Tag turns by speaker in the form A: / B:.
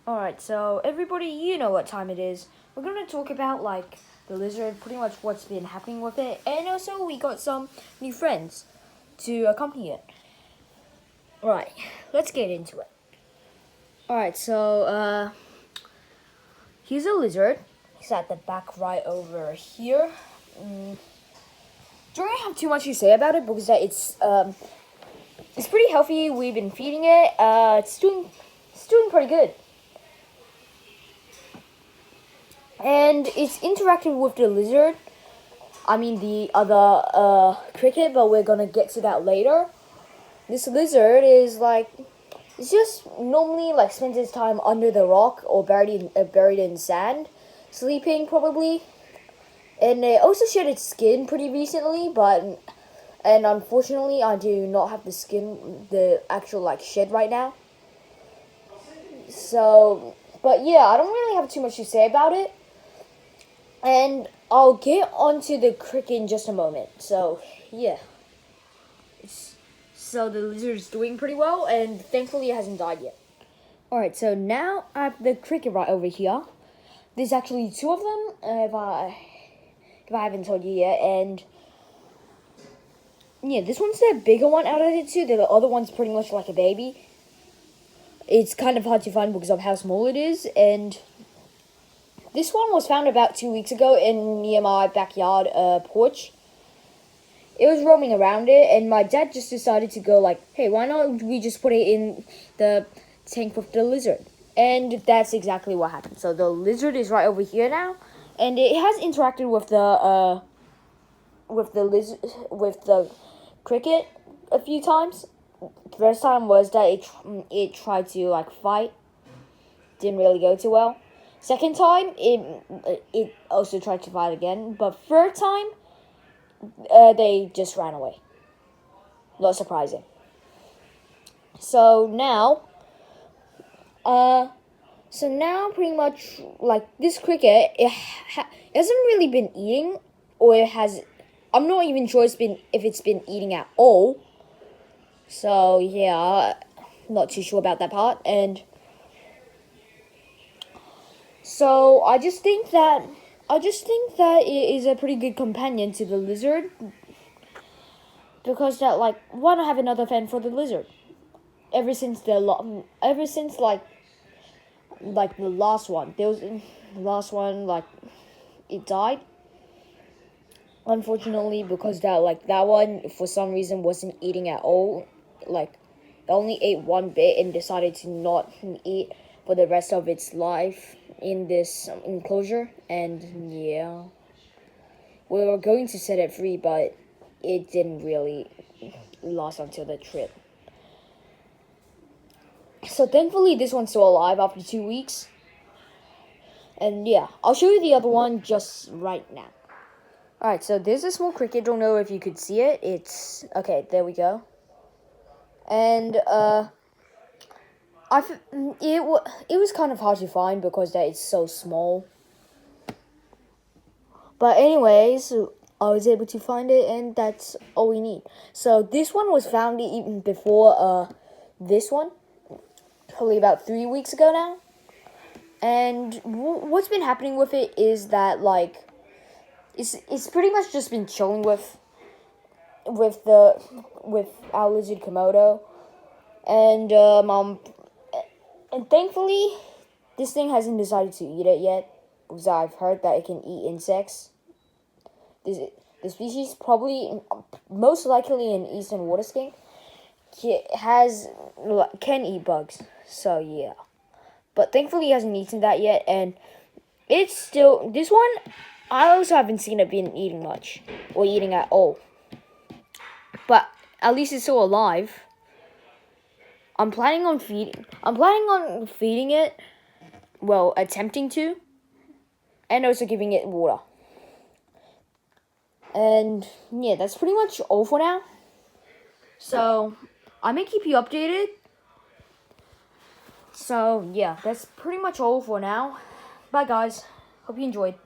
A: Alright, so everybody, you know what time it is. We're going to talk about, the lizard, pretty much what's been happening with it. And also, we got some new friends to accompany it. Alright, let's get into it. Alright, so, here's a lizard. He's at the back right over here. Don't really have too much to say about it because it's pretty healthy. We've been feeding it. It's doing pretty good. And it's interacting with the lizard. I mean the other cricket, but we're gonna get to that later. This lizard is it's just normally spends its time under the rock or buried in sand, sleeping probably. And it also shed its skin pretty recently, and unfortunately I do not have the actual shed right now. So, but yeah, I don't really have too much to say about it. And I'll get onto the cricket in just a moment. So, yeah. So the lizard's doing pretty well, and thankfully it hasn't died yet. Alright, so now I have the cricket right over here. There's actually two of them, if I haven't told you yet. And yeah, this one's the bigger one out of the two. The other one's pretty much like a baby. It's kind of hard to find because of how small it is, and this one was found about 2 weeks ago near my backyard porch. It was roaming around it, and my dad just decided to go hey, why not we just put it in the tank with the lizard? And that's exactly what happened. So the lizard is right over here now, and it has interacted with the cricket a few times. The first time was that it tried to fight. Didn't really go too well. Second time, it also tried to fight again. But third time, they just ran away. Not surprising. So now, pretty much this cricket, it hasn't really been eating, or it has. I'm not even sure if it's been eating at all. So yeah, not too sure about that part. And so I just think that it is a pretty good companion to the lizard, because why not have another fan for the lizard? Ever since the last one, it died. Unfortunately, because that one for some reason wasn't eating at all. It only ate one bit and decided to not eat for the rest of its life in this enclosure. And yeah, we were going to set it free, but it didn't really last until the trip. So thankfully this one's still alive after 2 weeks. And yeah, I'll show you the other one just right now. Alright, so there's a small cricket. Don't know if you could see it. It's okay, there we go. And it was kind of hard to find because that it's so small. But anyways, I was able to find it, and that's all we need. So this one was found even before this one, probably about 3 weeks ago now. And what's been happening with it is that it's pretty much just been chilling with our lizard Komodo, and thankfully this thing hasn't decided to eat it yet, because I've heard that it can eat insects. The species, probably most likely an eastern water skink, can eat bugs. So yeah, but thankfully he hasn't eaten that yet, and it's still this one. I also haven't seen it being eating much or eating at all. But at least it's still alive. I'm planning on feeding it. Well, attempting to, and also giving it water. And yeah, that's pretty much all for now. So I may keep you updated. So yeah, that's pretty much all for now. Bye guys. Hope you enjoyed.